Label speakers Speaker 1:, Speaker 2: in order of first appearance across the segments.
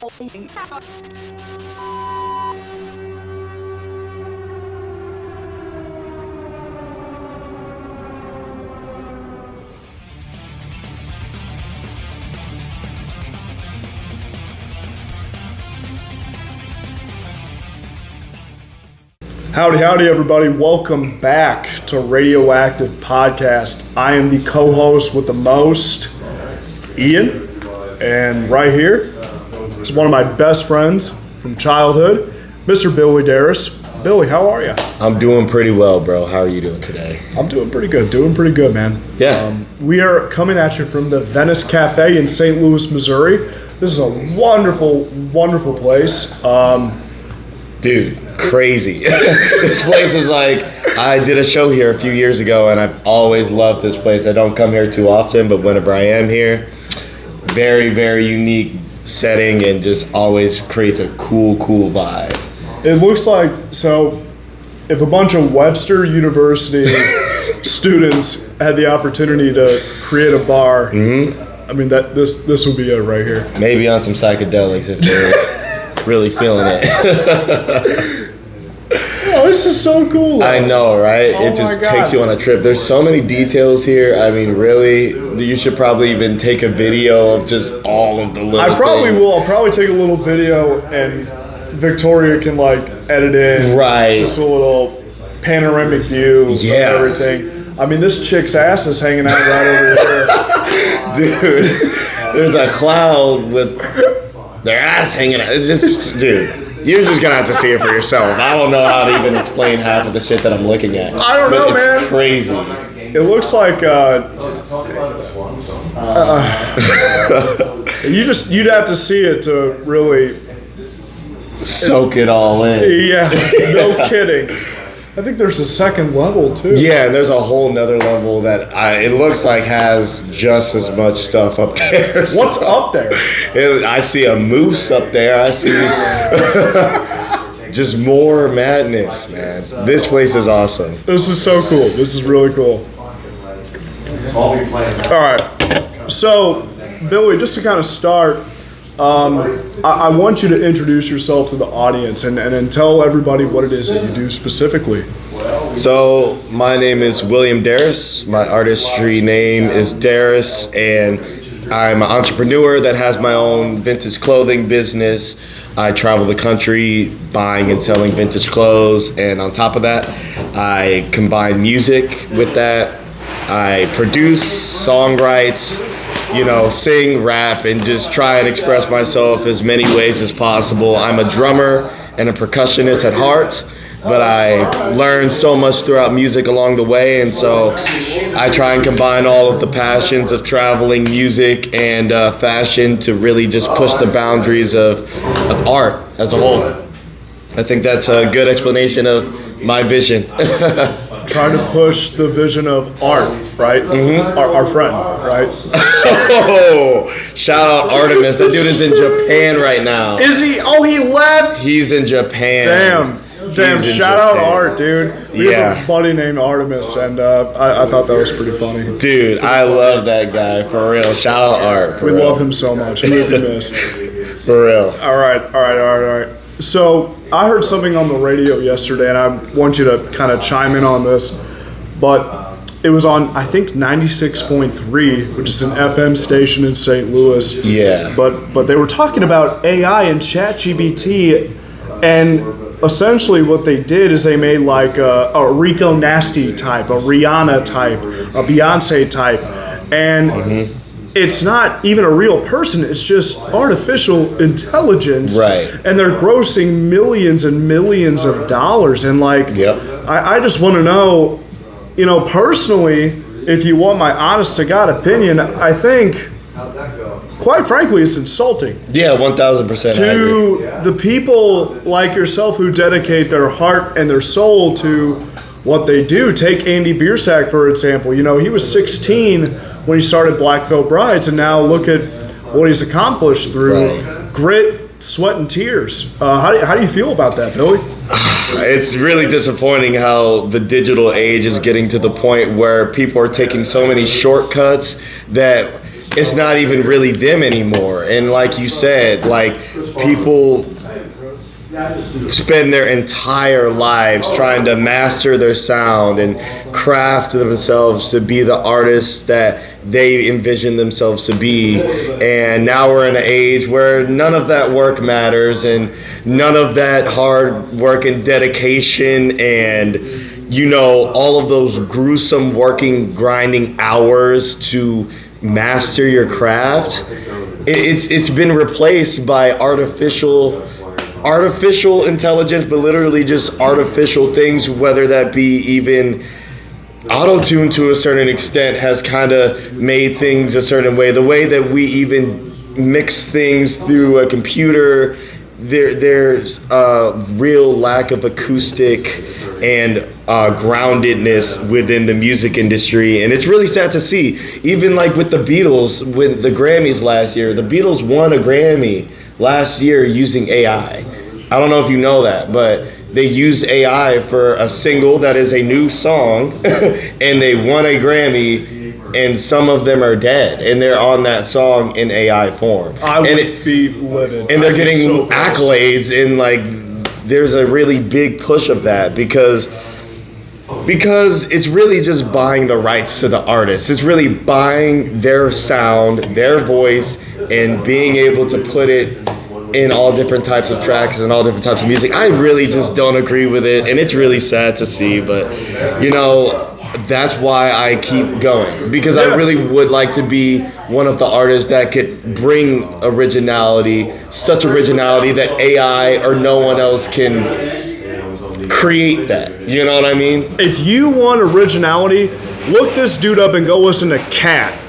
Speaker 1: Howdy, everybody. Welcome back to RadioActive Podcast. I am the co-host with the most, Ian, and right here is one of my best friends from childhood, Mr. Billy Darris. Billy, how are you?
Speaker 2: I'm doing pretty well, bro. How are you doing today?
Speaker 1: I'm doing pretty good, man.
Speaker 2: Yeah.
Speaker 1: We are coming at you from the Venice Cafe in St. Louis, Missouri. This is a wonderful, wonderful place.
Speaker 2: Dude, crazy. This place is like, I did a show here a few years ago, and I've always loved this place. I don't come here too often, but whenever I am here, very, very unique setting and just always creates a cool vibe.
Speaker 1: It looks like, so if a bunch of Webster University students had the opportunity to create a bar, I mean, this would be it right here.
Speaker 2: Maybe on some psychedelics if they're really feeling it.
Speaker 1: Oh, this is so cool.
Speaker 2: I know, right?
Speaker 1: Oh,
Speaker 2: it just takes you on a trip. There's so many details here. I mean, really, you should probably even take a video of just all of the little
Speaker 1: I probably
Speaker 2: things.
Speaker 1: will. I'll probably take a little video and Victoria can like edit in.
Speaker 2: Right.
Speaker 1: Just a little panoramic view of everything. I mean, this chick's ass is hanging out right over here.
Speaker 2: Dude, there's a cloud with their ass hanging out. It's just, dude. You're just gonna have to see it for yourself. I don't know how to even explain half of the shit that I'm looking at.
Speaker 1: I don't know, man.
Speaker 2: It's crazy.
Speaker 1: It looks like you'd have to see it to really
Speaker 2: soak it all in.
Speaker 1: Yeah, no kidding. I think there's a second level too.
Speaker 2: Yeah, and there's a whole nother level that it looks like has just as much stuff up there.
Speaker 1: What's up there?
Speaker 2: I see a moose up there. I see just more madness, man. This place is awesome.
Speaker 1: This is so cool. This is really cool. All right. So, Billy, just to kind of start, I want you to introduce yourself to the audience and tell everybody what it is that you do specifically.
Speaker 2: So, my name is William Darris. My artistry name is Darris, and I'm an entrepreneur that has my own vintage clothing business. I travel the country buying and selling vintage clothes, and on top of that, I combine music with that. I produce, songwrites, sing, rap, and just try and express myself as many ways as possible. I'm a drummer and a percussionist at heart, but I learned so much throughout music along the way, and so I try and combine all of the passions of traveling, music, and fashion to really just push the boundaries of art as a whole. I think that's a good explanation of my vision.
Speaker 1: Try to push the vision of art, right? Mm-hmm. Our friend, right?
Speaker 2: Oh, shout out Artemis. That dude is in Japan right now.
Speaker 1: Is he? Oh, he left?
Speaker 2: He's in Japan.
Speaker 1: Damn, shout out Art, dude. We have a buddy named Artemis, and I thought that was pretty funny.
Speaker 2: Dude, I love that guy, for real. Shout out Art.
Speaker 1: We love him so much. He would be missed.
Speaker 2: For real.
Speaker 1: All right. So I heard something on the radio yesterday, and I want you to kind of chime in on this. But it was on, I think, 96.3, which is an FM station in St. Louis.
Speaker 2: Yeah.
Speaker 1: But they were talking about AI and ChatGPT, and essentially what they did is they made like a Rico Nasty type, a Rihanna type, a Beyonce type, and it's not even a real person, it's just artificial intelligence.
Speaker 2: Right.
Speaker 1: And they're grossing millions and millions of dollars. And I just want to know, personally, if you want my honest to God opinion, I think, quite frankly, it's insulting.
Speaker 2: Yeah, 1,000%.
Speaker 1: To the people like yourself who dedicate their heart and their soul to what they do. Take Andy Biersack, for example. He was 16 when he started Black Veil Brides, and now look at what he's accomplished through grit, sweat, and tears. How do you feel about that, Billy?
Speaker 2: It's really disappointing how the digital age is getting to the point where people are taking so many shortcuts that it's not even really them anymore. And like you said, like people spend their entire lives trying to master their sound and craft themselves to be the artists that they envision themselves to be. And now we're in an age where none of that work matters, and none of that hard work and dedication and, you know, all of those gruesome working, grinding hours to master your craft. It's been replaced by artificial intelligence, but literally just artificial things, whether that be even auto-tune to a certain extent has kind of made things a certain way. The way that we even mix things through a computer, there's a real lack of acoustic and groundedness within the music industry, and it's really sad to see. Even like with the Beatles, with the Grammys last year, the Beatles won a Grammy last year using AI. I don't know if you know that, but they used AI for a single that is a new song, and they won a Grammy, and some of them are dead, and they're on that song in AI form.
Speaker 1: I would be livid.
Speaker 2: And they're getting accolades, and like there's a really big push of that because it's really just buying the rights to the artist. It's really buying their sound, their voice, and being able to put it in all different types of tracks and all different types of music. I really just don't agree with it, and it's really sad to see, but you know, that's why I keep going, because I really would like to be one of the artists that could bring originality, such originality that AI or no one else can create that. You know what I mean?
Speaker 1: If you want originality, look this dude up and go listen to Cat.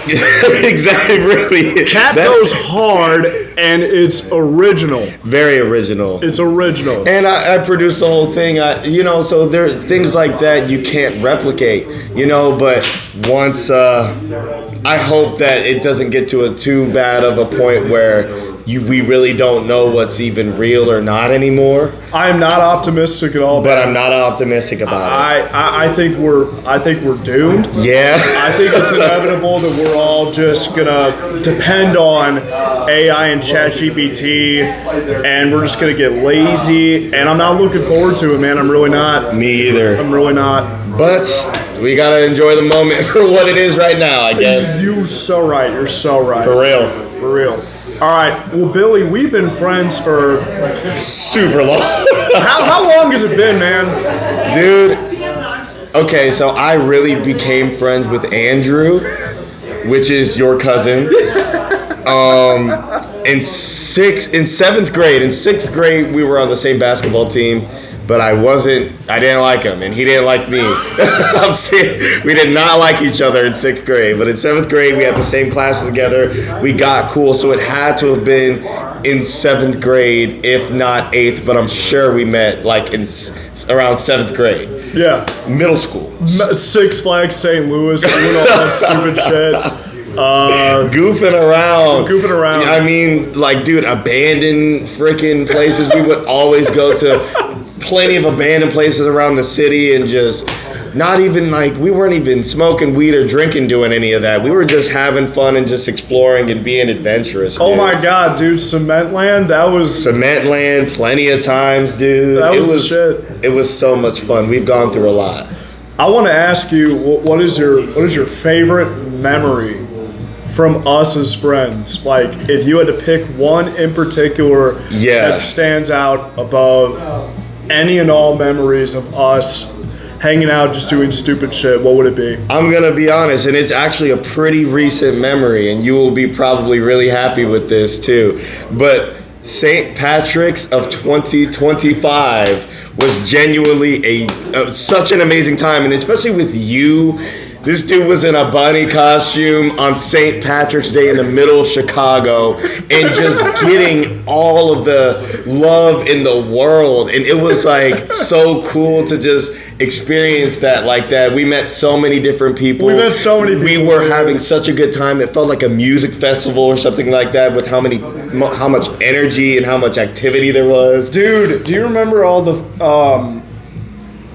Speaker 2: Exactly, really.
Speaker 1: Cat goes hard, and it's original.
Speaker 2: Very original.
Speaker 1: It's original.
Speaker 2: And I produced the whole thing. So there are things like that you can't replicate, you know, but once, I hope that it doesn't get to a too bad of a point where we really don't know what's even real or not anymore.
Speaker 1: I am not optimistic at all.
Speaker 2: But I'm not optimistic about it.
Speaker 1: I think we're doomed.
Speaker 2: Yeah.
Speaker 1: I think it's inevitable that we're all just gonna depend on AI and ChatGPT, and we're just gonna get lazy. And I'm not looking forward to it, man. I'm really not.
Speaker 2: Me either.
Speaker 1: I'm really not.
Speaker 2: But we gotta enjoy the moment for what it is right now, I guess.
Speaker 1: You're so right. You're so right.
Speaker 2: For real.
Speaker 1: For real. All right. Well, Billy, we've been friends for
Speaker 2: super long.
Speaker 1: How long has it been, man?
Speaker 2: Dude. Okay, so I really became friends with Andrew, which is your cousin. In seventh grade. In sixth grade, we were on the same basketball team. But I didn't like him, and he didn't like me. I'm serious. We did not like each other in sixth grade, but in seventh grade, we had the same classes together. We got cool, so it had to have been in seventh grade, if not eighth, but I'm sure we met like in around seventh grade.
Speaker 1: Yeah.
Speaker 2: Middle school.
Speaker 1: Six Flags St. Louis, doing all that stupid shit.
Speaker 2: Goofing around.
Speaker 1: I
Speaker 2: mean, like, dude, abandoned freaking places. We would always go to plenty of abandoned places around the city, and just not even like, we weren't even smoking weed or drinking, doing any of that. We were just having fun and just exploring and being adventurous.
Speaker 1: Oh my God, dude, Cement Land,
Speaker 2: Cement Land, plenty of times, dude.
Speaker 1: That was the shit.
Speaker 2: It was so much fun. We've gone through a lot.
Speaker 1: I want to ask you, what is your favorite memory from us as friends? Like, if you had to pick one in particular that stands out above any and all memories of us hanging out, just doing stupid shit, what would it be?
Speaker 2: I'm going to be honest, and it's actually a pretty recent memory, and you will be probably really happy with this too. But St. Patrick's of 2025 was genuinely such an amazing time, and especially with you. This dude was in a bunny costume on St. Patrick's Day in the middle of Chicago, and just getting all of the love in the world. And it was like so cool to just experience that like that. We met so many different people. We were having such a good time. It felt like a music festival or something like that, with how much energy and how much activity there was.
Speaker 1: Dude, do you remember all the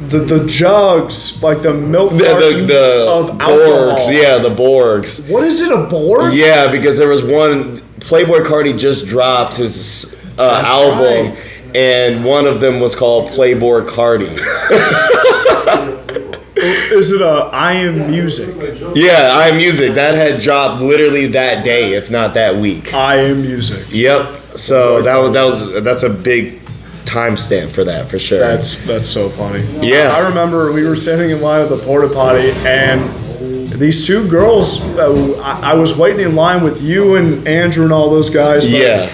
Speaker 1: the jugs, like the milk cartons
Speaker 2: the
Speaker 1: of
Speaker 2: Borgs.
Speaker 1: alcohol.
Speaker 2: Yeah, the Borgs.
Speaker 1: What is it, a Borg?
Speaker 2: Yeah, because there was one, Playboy Carti just dropped his album,
Speaker 1: right.
Speaker 2: and one of them was called Playboy Carti.
Speaker 1: Is it a I Am Music?
Speaker 2: Yeah, I Am Music. That had dropped literally that day, if not that week.
Speaker 1: I Am Music.
Speaker 2: Yep. So that's a big timestamp for that, for sure.
Speaker 1: That's so funny.
Speaker 2: Yeah.
Speaker 1: I remember we were standing in line at the porta potty, and these two girls, I was waiting in line with you and Andrew and all those guys. But
Speaker 2: Yeah.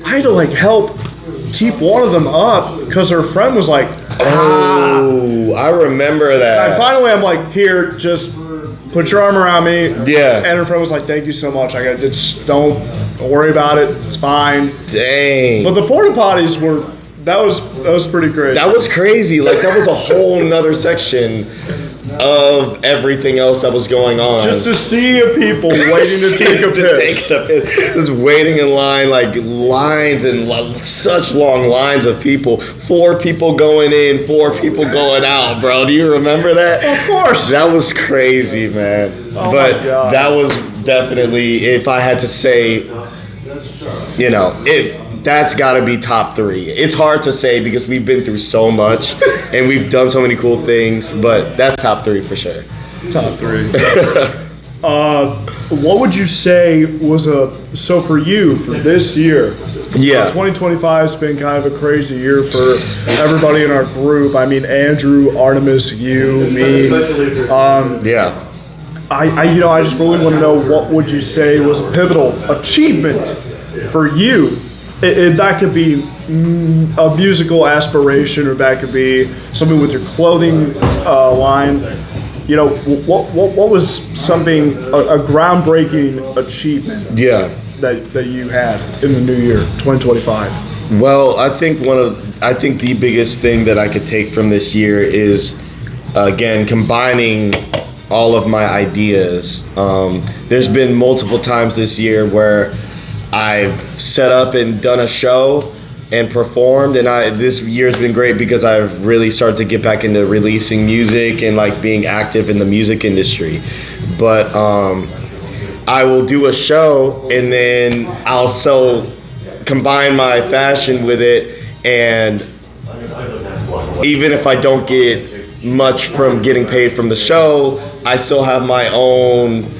Speaker 1: I had to like help keep one of them up because her friend was like,
Speaker 2: Oh, I remember that.
Speaker 1: And finally, I'm like, here, just put your arm around me.
Speaker 2: Yeah.
Speaker 1: And her friend was like, thank you so much. I got just don't worry about it. It's fine.
Speaker 2: Dang.
Speaker 1: But the porta potties were that was pretty crazy.
Speaker 2: That was crazy. Like, that was a whole nother section of everything else that was going on.
Speaker 1: Just to see people waiting to take a piss.
Speaker 2: Just waiting in line, like lines and such long lines of people. 4 people going in, 4 people going out, bro. Do you remember that?
Speaker 1: Of course.
Speaker 2: That was crazy, man.
Speaker 1: Oh
Speaker 2: but
Speaker 1: my God.
Speaker 2: that was definitely, if I had to say, that's got to be top 3. It's hard to say because we've been through so much and we've done so many cool things, but that's top 3 for sure.
Speaker 1: Top 3. What would you say was so for you for this year?
Speaker 2: Yeah.
Speaker 1: 2025 has been kind of a crazy year for everybody in our group. I mean, Andrew, Artemis, you, me.
Speaker 2: Yeah.
Speaker 1: I just really want to know, what would you say was a pivotal achievement for you? That could be a musical aspiration, or that could be something with your clothing line. What was something, a groundbreaking achievement?
Speaker 2: Yeah.
Speaker 1: That you had in the new year, 2025?
Speaker 2: Well, I think the biggest thing that I could take from this year is, again, combining all of my ideas. There's been multiple times this year where I've set up and done a show and performed, and this year's been great because I've really started to get back into releasing music and like being active in the music industry. But I will do a show and then I'll combine my fashion with it, and even if I don't get much from getting paid from the show, I still have my own,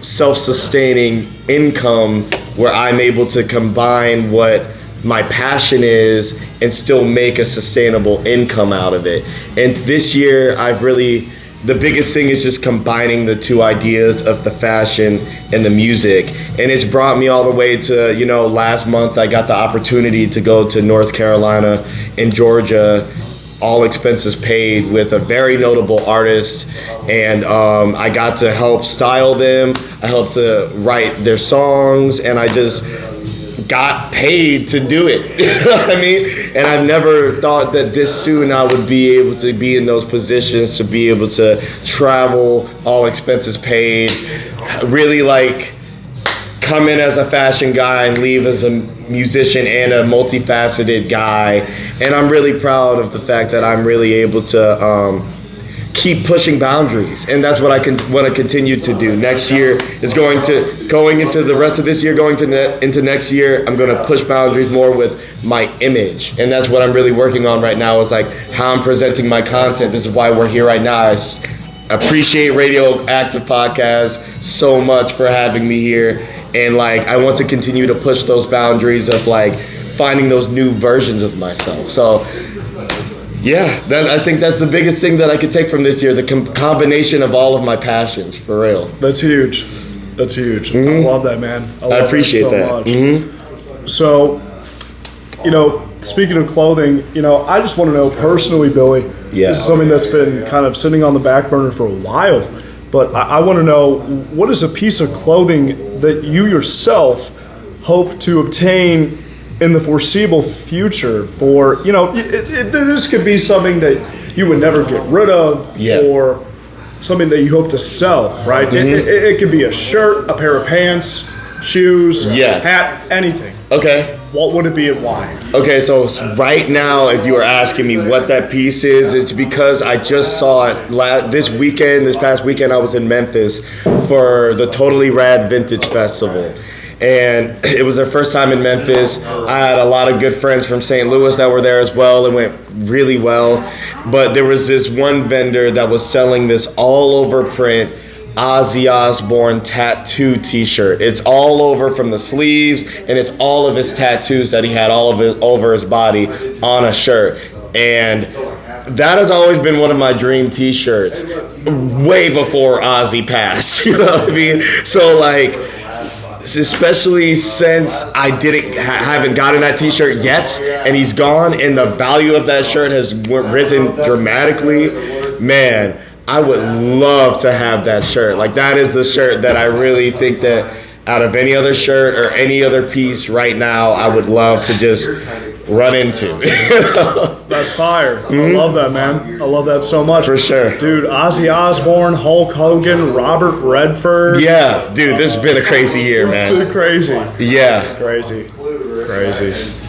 Speaker 2: self-sustaining income where I'm able to combine what my passion is and still make a sustainable income out of it. And this year, the biggest thing is just combining the two ideas of the fashion and the music. And it's brought me all the way to, last month I got the opportunity to go to North Carolina and Georgia, all expenses paid, with a very notable artist. And I got to help style them. I helped to write their songs, and I just got paid to do it. You know what I mean? And I've never thought that this soon I would be able to be in those positions, to be able to travel, all expenses paid, really like come in as a fashion guy and leave as a musician and a multifaceted guy. And I'm really proud of the fact that I'm really able to keep pushing boundaries, and that's what I want to continue to do. Next year is going into the rest of this year, into next year, I'm going to push boundaries more with my image, and that's what I'm really working on right now, is like how I'm presenting my content. This is why we're here right now. I appreciate RadioActive Podcast so much for having me here, and like I want to continue to push those boundaries of like finding those new versions of myself. So yeah, I think that's the biggest thing that I could take from this year, the combination of all of my passions, for real.
Speaker 1: That's huge. Mm-hmm. I love that, man.
Speaker 2: I appreciate that.
Speaker 1: Much.
Speaker 2: Mm-hmm.
Speaker 1: So, speaking of clothing, I just want to know personally, Billy,
Speaker 2: yeah,
Speaker 1: this is something that's been kind of sitting on the back burner for a while, but I want to know, what is a piece of clothing that you yourself hope to obtain in the foreseeable future for, this could be something that you would never get rid of,
Speaker 2: yeah,
Speaker 1: or something that you hope to sell, right? Mm-hmm. It could be a shirt, a pair of pants, shoes,
Speaker 2: yeah,
Speaker 1: hat, anything.
Speaker 2: Okay.
Speaker 1: What would it be and why?
Speaker 2: Okay, so right now, if you were asking me what that piece is, it's because I just saw it this past weekend, I was in Memphis for the Totally Rad Vintage Festival. And it was their first time in Memphis. I had a lot of good friends from St. Louis that were there as well. It went really well. But there was this one vendor that was selling this all-over print Ozzy Osbourne tattoo t-shirt. It's all over from the sleeves, and it's all of his tattoos that he had all of it over his body on a shirt. And that has always been one of my dream t-shirts, way before Ozzy passed. You know what I mean? So like, especially since I haven't gotten that t-shirt yet, and he's gone, and the value of that shirt has risen dramatically, man, I would love to have that shirt. Like, that is the shirt that I really think that out of any other shirt or any other piece right now, I would love to just run into.
Speaker 1: That's fire. I love that, man. I love that so much.
Speaker 2: For sure.
Speaker 1: Dude, Ozzy Osbourne, Hulk Hogan, Robert Redford.
Speaker 2: Yeah, dude, this has been a crazy year, man.
Speaker 1: It's been crazy.
Speaker 2: Yeah.
Speaker 1: Crazy.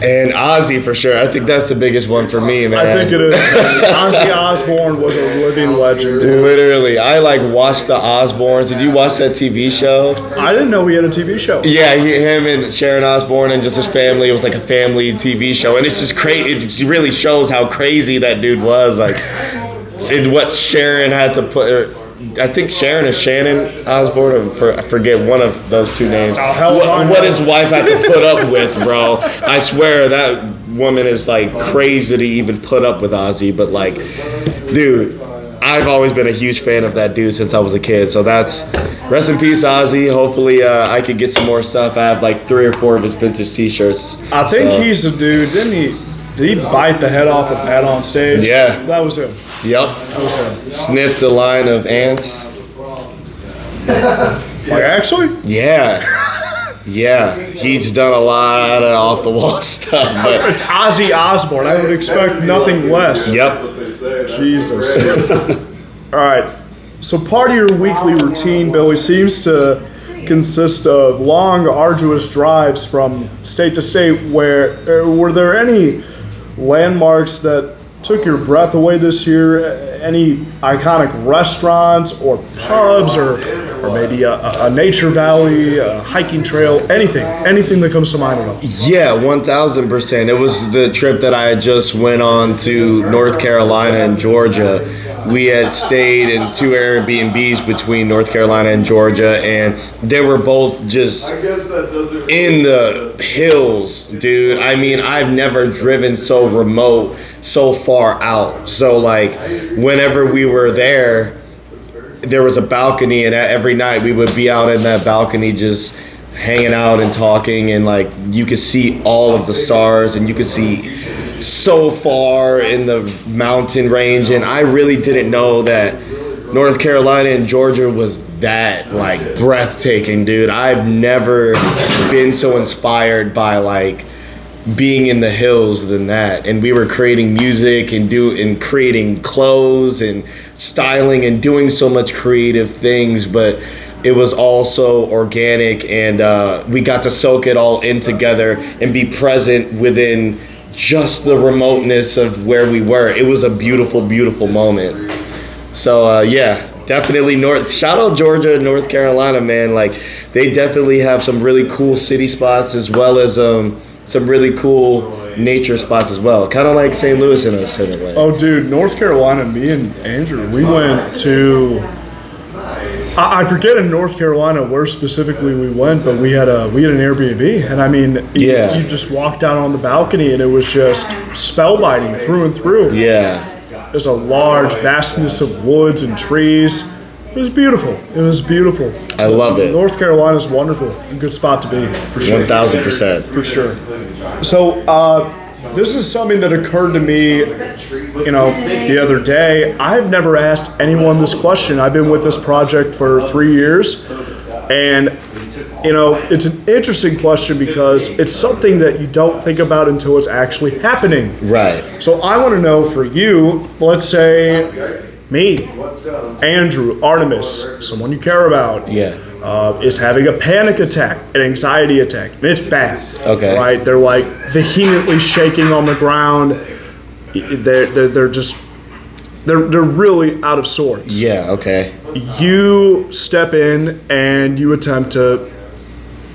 Speaker 2: And Ozzy, for sure. I think that's the biggest one for me, man.
Speaker 1: I think it is. Ozzy Osbourne was a living legend.
Speaker 2: Literally. I watched the Osbournes. Did you watch that TV show?
Speaker 1: I didn't know he had a TV show.
Speaker 2: Yeah, him and Sharon Osbourne and just his family. It was like a family TV show. And it's just crazy. It just really shows how crazy that dude was. Like, and what Sharon had to put... I think Sharon or Shannon Osbourne, I forget one of those two names. What his wife had to put up with, bro. I swear that woman is like crazy to even put up with Ozzy. But like, dude, I've always been a huge fan of that dude since I was a kid. So that's rest in peace, Ozzy. Hopefully I could get some more stuff. I have like 3 or 4 of his vintage t-shirts.
Speaker 1: I think he's the dude, didn't he? Did he bite the head off of Pat on stage?
Speaker 2: Yeah.
Speaker 1: That was him.
Speaker 2: Yep.
Speaker 1: That was him.
Speaker 2: Sniffed a line of ants.
Speaker 1: Like, actually?
Speaker 2: Yeah. Yeah. He's done a lot of off-the-wall stuff. But
Speaker 1: it's Ozzy Osbourne. I would expect nothing less.
Speaker 2: Yep.
Speaker 1: Jesus. All right. So part of your weekly routine, Billy, seems to consist of long, arduous drives from state to state. Were there any landmarks that took your breath away this year? Any iconic restaurants or pubs or maybe a nature valley, a hiking trail, anything that comes to mind at all?
Speaker 2: Yeah, 1,000%. It was the trip that I had just went on to North Carolina and Georgia. We had stayed in 2 Airbnbs between North Carolina and Georgia, and they were both just in the hills, dude. I mean, I've never driven so remote, so far out. So, like, whenever we were there was a balcony, and every night we would be out in that balcony just hanging out and talking, and, like, you could see all of the stars, and you could see so far in the mountain range. And I really didn't know that North Carolina and Georgia was that, like, breathtaking, dude. I've never been so inspired by, like, being in the hills than that. And we were creating music and creating clothes and styling and doing so much creative things, but it was also organic, and we got to soak it all in together and be present within just the remoteness of where we were. It was a beautiful, beautiful moment. So yeah, definitely shout out Georgia and North Carolina, man. Like, they definitely have some really cool city spots, as well as some really cool nature spots as well. Kind of like St. Louis in a certain way.
Speaker 1: Oh, dude, North Carolina, me and Andrew, we went to, I forget in North Carolina where specifically we went, but we had an Airbnb, and I mean, you just walked out on the balcony, and it was just spellbinding through and through.
Speaker 2: Yeah.
Speaker 1: There's a large vastness of woods and trees. It was beautiful.
Speaker 2: I love it.
Speaker 1: North Carolina's wonderful. A good spot to be, for sure.
Speaker 2: 1,000%.
Speaker 1: For sure. So, this is something that occurred to me, the other day. I've never asked anyone this question. I've been with this project for 3 years, and it's an interesting question because it's something that you don't think about until it's actually happening.
Speaker 2: Right.
Speaker 1: So I want to know, for you, let's say me, Andrew, Artemis, someone you care about.
Speaker 2: Yeah.
Speaker 1: is having a panic attack, an anxiety attack. And it's bad.
Speaker 2: Okay.
Speaker 1: Right? They're like vehemently shaking on the ground. They're really out of sorts.
Speaker 2: Yeah, okay.
Speaker 1: You step in and you attempt to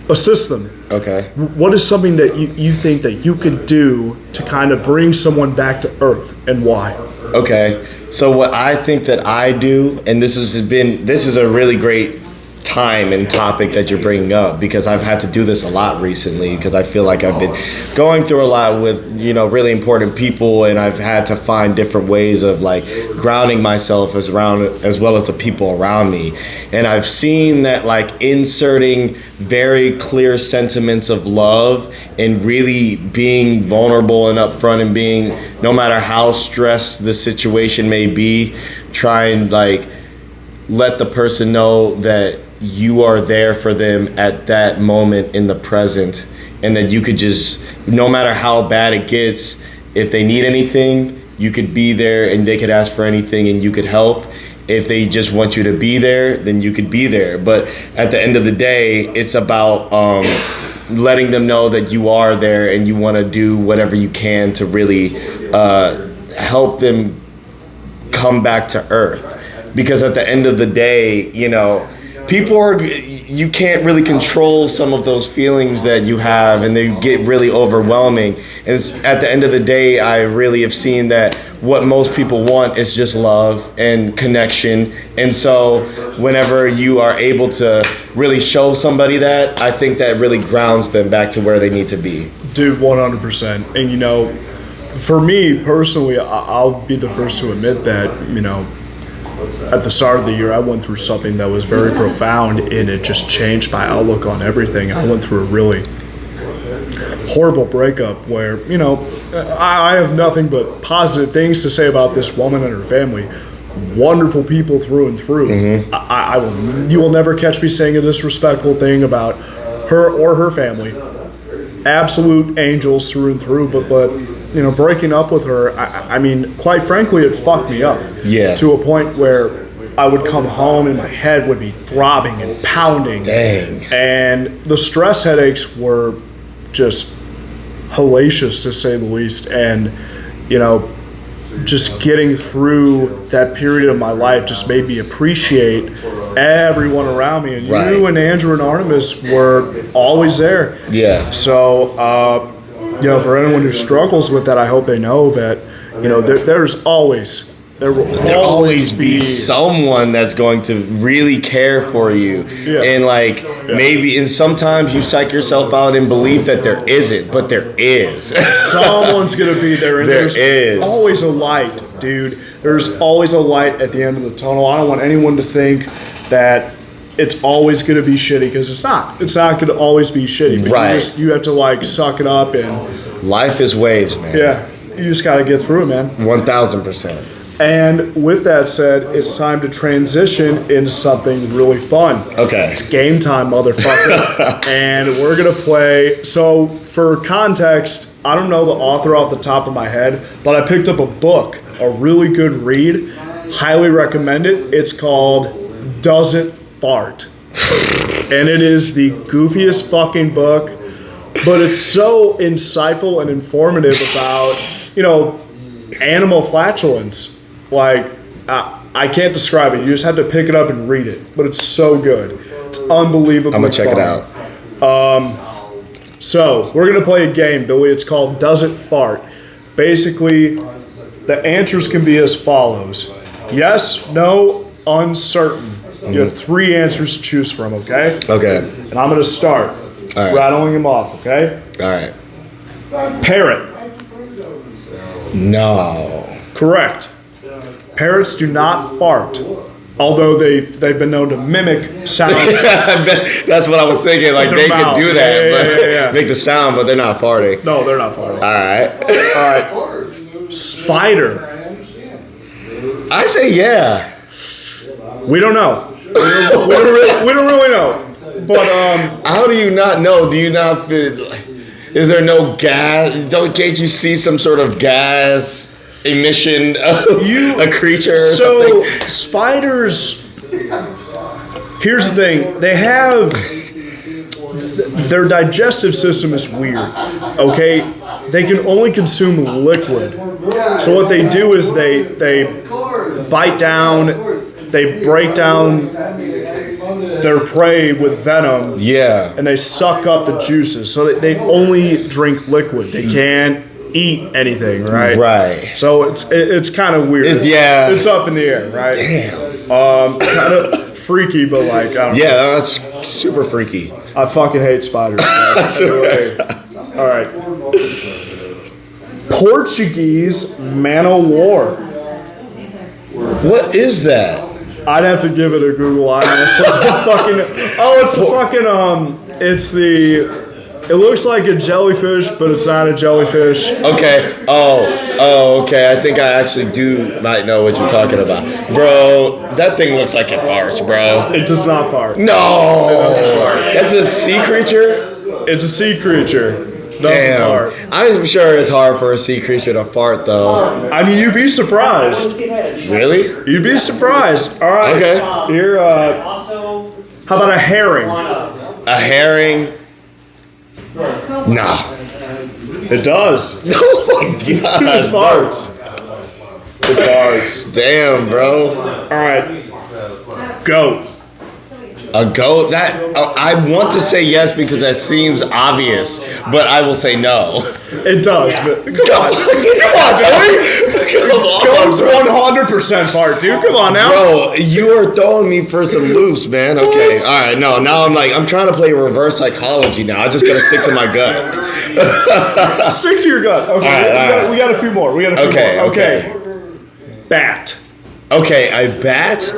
Speaker 1: assist them.
Speaker 2: Okay.
Speaker 1: What is something that you think that you could do to kind of bring someone back to earth, and why?
Speaker 2: Okay. So what I think that I do, and this is a really great time and topic that you're bringing up, because I've had to do this a lot recently, because I feel like I've been going through a lot with, really important people, and I've had to find different ways of like grounding myself as well as the people around me. And I've seen that like inserting very clear sentiments of love and really being vulnerable and upfront and being, no matter how stressed the situation may be, try and like let the person know that you are there for them at that moment in the present, and that you could just, no matter how bad it gets, if they need anything, you could be there and they could ask for anything and you could help. If they just want you to be there, then you could be there. But at the end of the day, it's about letting them know that you are there and you want to do whatever you can to really help them come back to earth. Because at the end of the day, you can't really control some of those feelings that you have, and they get really overwhelming. And at the end of the day, I really have seen that what most people want is just love and connection. And so whenever you are able to really show somebody that, I think that really grounds them back to where they need to be.
Speaker 1: Dude, 100%. And for me personally, I'll be the first to admit that, at the start of the year, I went through something that was very profound, and it just changed my outlook on everything. I went through a really horrible breakup where, I have nothing but positive things to say about this woman and her family. Wonderful people through and through. Mm-hmm. You will never catch me saying a disrespectful thing about her or her family. Absolute angels through and through, but breaking up with her, I mean, quite frankly, it fucked me up.
Speaker 2: Yeah.
Speaker 1: To a point where I would come home and my head would be throbbing and pounding.
Speaker 2: Dang.
Speaker 1: And the stress headaches were just hellacious, to say the least. And, just getting through that period of my life just made me appreciate everyone around me. And you and Andrew and Artemis were always there.
Speaker 2: Yeah.
Speaker 1: So, for anyone who struggles with that, I hope they know that, there will always be
Speaker 2: someone that's going to really care for you. Yeah. And maybe, and sometimes you psych yourself out in belief that there isn't, but there is.
Speaker 1: Someone's going to be there. And
Speaker 2: there's
Speaker 1: always a light, dude. There's always a light at the end of the tunnel. I don't want anyone to think that it's always going to be shitty, because it's not. It's not going to always be shitty. But
Speaker 2: right.
Speaker 1: You have to suck it up, and
Speaker 2: life is waves, man.
Speaker 1: Yeah. You just got to get through it, man.
Speaker 2: 1,000%.
Speaker 1: And with that said, it's time to transition into something really fun.
Speaker 2: Okay.
Speaker 1: It's game time, motherfucker. And we're going to play. So, for context, I don't know the author off the top of my head, but I picked up a book, a really good read. Highly recommend it. It's called Does It Fart? And it is the goofiest fucking book, but it's so insightful and informative about, animal flatulence. I can't describe it. You just have to pick it up and read it. But it's so good. It's unbelievable.
Speaker 2: I'm going to check it out.
Speaker 1: So, we're going to play a game, Billy. It's called Does It Fart? Basically, the answers can be as follows. Yes, no, uncertain. Mm-hmm. You have 3 answers to choose from, okay?
Speaker 2: Okay.
Speaker 1: And I'm going to start rattling them off, okay?
Speaker 2: All right.
Speaker 1: Parrot.
Speaker 2: No.
Speaker 1: Correct. Parrots do not fart, although they've been known to mimic sounds.
Speaker 2: That's what I was thinking. They could do that, make the sound, but they're not farting.
Speaker 1: No, they're not farting.
Speaker 2: All
Speaker 1: right. Spider.
Speaker 2: I say yeah.
Speaker 1: We don't know. We don't really know. But
Speaker 2: how do you not know? Do you not feel? Is there no gas? Can't you see some sort of gas emission of a creature or something?
Speaker 1: Spiders, here's the thing. They have their digestive system is weird. Okay, they can only consume liquid. So what they do is they bite down, they break down their prey with venom.
Speaker 2: Yeah.
Speaker 1: And they suck up the juices. So they only drink liquid. They can't eat anything, right?
Speaker 2: Right.
Speaker 1: So it's kind of weird. It's up in the air, right?
Speaker 2: Damn.
Speaker 1: Kind of freaky, but like I don't know.
Speaker 2: That's super freaky.
Speaker 1: I fucking hate spiders. Anyway, all right. Portuguese man o' war.
Speaker 2: What is that?
Speaker 1: I'd have to give it a Google. I honestly don't fucking. Oh, it's the fucking It's the. It looks like a jellyfish, but it's not a jellyfish.
Speaker 2: Okay. Oh, okay. I think I actually might know what you're talking about. Bro, that thing looks like it farts, bro.
Speaker 1: It does not fart.
Speaker 2: No!
Speaker 1: It doesn't fart.
Speaker 2: That's a sea creature?
Speaker 1: It's a sea creature. Doesn't
Speaker 2: Damn.
Speaker 1: fart.
Speaker 2: I'm sure it's hard for a sea creature to fart, though.
Speaker 1: I mean, you'd be surprised.
Speaker 2: Really?
Speaker 1: You'd be surprised. All right.
Speaker 2: Okay.
Speaker 1: Here, how about a herring?
Speaker 2: A herring? No.
Speaker 1: It does.
Speaker 2: Oh my god.
Speaker 1: It farts. It farts.
Speaker 2: Damn, bro.
Speaker 1: All right. Goat.
Speaker 2: A goat? I want to say yes because that seems obvious, but I will say no.
Speaker 1: It does, but come on.
Speaker 2: Come on,
Speaker 1: Goat's
Speaker 2: bro.
Speaker 1: 100% fart, dude. Come on now.
Speaker 2: Bro, you are throwing me for some loops, man. Okay, all right. No, now I'm trying to play reverse psychology now. I just gotta stick to my gut.
Speaker 1: Stick to your gut. Okay, we got a few more. Okay. Bat.
Speaker 2: Okay, a bat?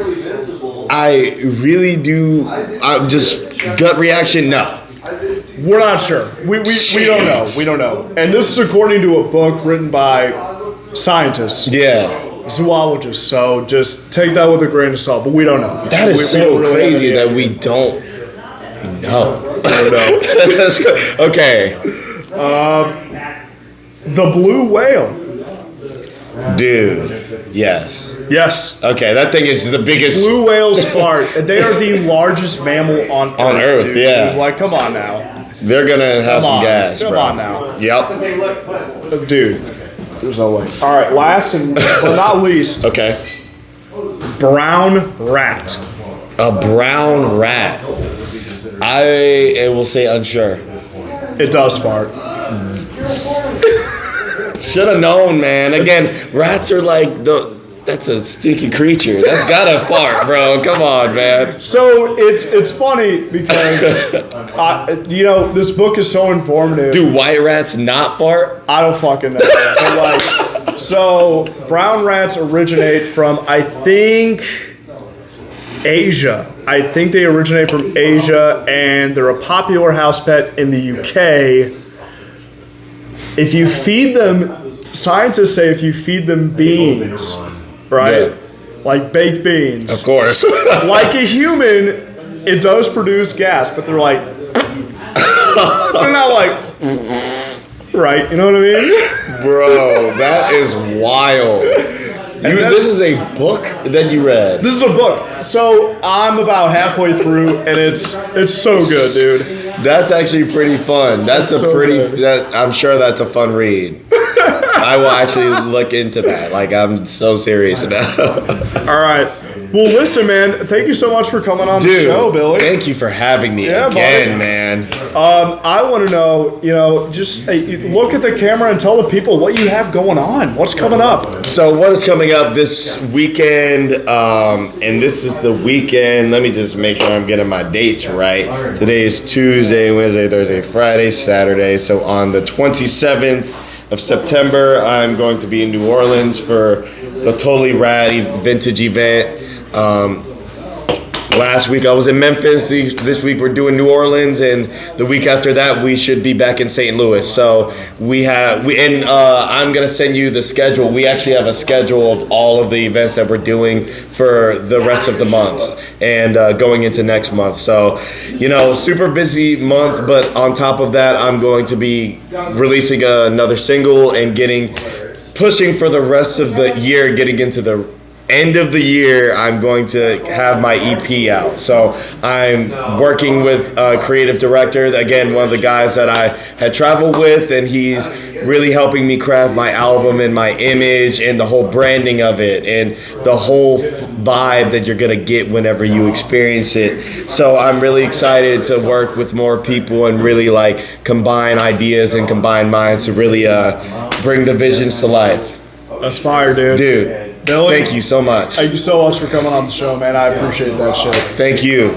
Speaker 2: I really do. I'm just gut reaction. No.
Speaker 1: We're not sure. We don't know. We don't know. And this is according to a book written by scientists.
Speaker 2: Yeah.
Speaker 1: Zoologists. So just take that with a grain of salt. But we don't know.
Speaker 2: That is
Speaker 1: we
Speaker 2: so
Speaker 1: don't really
Speaker 2: crazy that we don't know.
Speaker 1: don't know.
Speaker 2: Okay.
Speaker 1: The blue whale.
Speaker 2: Dude. Yes.
Speaker 1: Yes.
Speaker 2: Okay, that thing is the biggest.
Speaker 1: Blue whales fart. They are the largest mammal on Earth.
Speaker 2: Dude. Yeah.
Speaker 1: Like, come on now.
Speaker 2: They're gonna have some gas,
Speaker 1: Come
Speaker 2: bro.
Speaker 1: on now.
Speaker 2: Yep.
Speaker 1: Dude. There's no way. All right, last and but not least,
Speaker 2: Okay.
Speaker 1: brown rat.
Speaker 2: A brown rat. I will say unsure.
Speaker 1: It does fart.
Speaker 2: Should have known, man. Again, rats are like that's a sticky creature. That's gotta fart, bro. Come on, man.
Speaker 1: So it's funny because this book is so informative.
Speaker 2: Do white rats not fart?
Speaker 1: I don't fucking know. But so brown rats originate from I think Asia. I think they originate from Asia, and they're a popular house pet in the UK. If you feed them, scientists say if you feed them beans, right?
Speaker 2: Yeah.
Speaker 1: Like baked beans.
Speaker 2: Of course.
Speaker 1: Like a human, it does produce gas, but they're like, they're not like, right? You know what I mean?
Speaker 2: Bro, that is wild. This is a book that you read.
Speaker 1: This is a book. So I'm about halfway through, and it's so good, dude.
Speaker 2: That's actually pretty fun. That's a
Speaker 1: so
Speaker 2: pretty.
Speaker 1: good.
Speaker 2: I'm sure that's a fun read. I will actually look into that. Like, I'm so serious now.
Speaker 1: All right. Well, listen, man. Thank you so much for coming on the show, Billy.
Speaker 2: Thank you for having me
Speaker 1: Yeah,
Speaker 2: again,
Speaker 1: buddy.
Speaker 2: man.
Speaker 1: I want to know, just look at the camera and tell the people what you have going on. What's coming up?
Speaker 2: So what is coming up this weekend? And this is the weekend. Let me just make sure I'm getting my dates right. Today is Tuesday, Wednesday, Thursday, Friday, Saturday. So on the 27th of September, I'm going to be in New Orleans for the Totally Rad Vintage event. Last week I was in Memphis. This week we're doing New Orleans, and the week after that we should be back in St. Louis. So I'm gonna send you the schedule. We actually have a schedule of all of the events that we're doing for the rest of the months and going into next month. So, super busy month. But on top of that, I'm going to be releasing another single and pushing for the rest of the year, getting into the end of the year, I'm going to have my EP out. So I'm working with a creative director, again, one of the guys that I had traveled with, and he's really helping me craft my album and my image and the whole branding of it and the whole vibe that you're going to get whenever you experience it. So I'm really excited to work with more people and really like combine ideas and combine minds to really bring the visions to life.
Speaker 1: That's fire, dude.
Speaker 2: Dude,
Speaker 1: Billy,
Speaker 2: thank you so much.
Speaker 1: Thank you so much for coming on the show, man. I appreciate that shit.
Speaker 2: Thank you.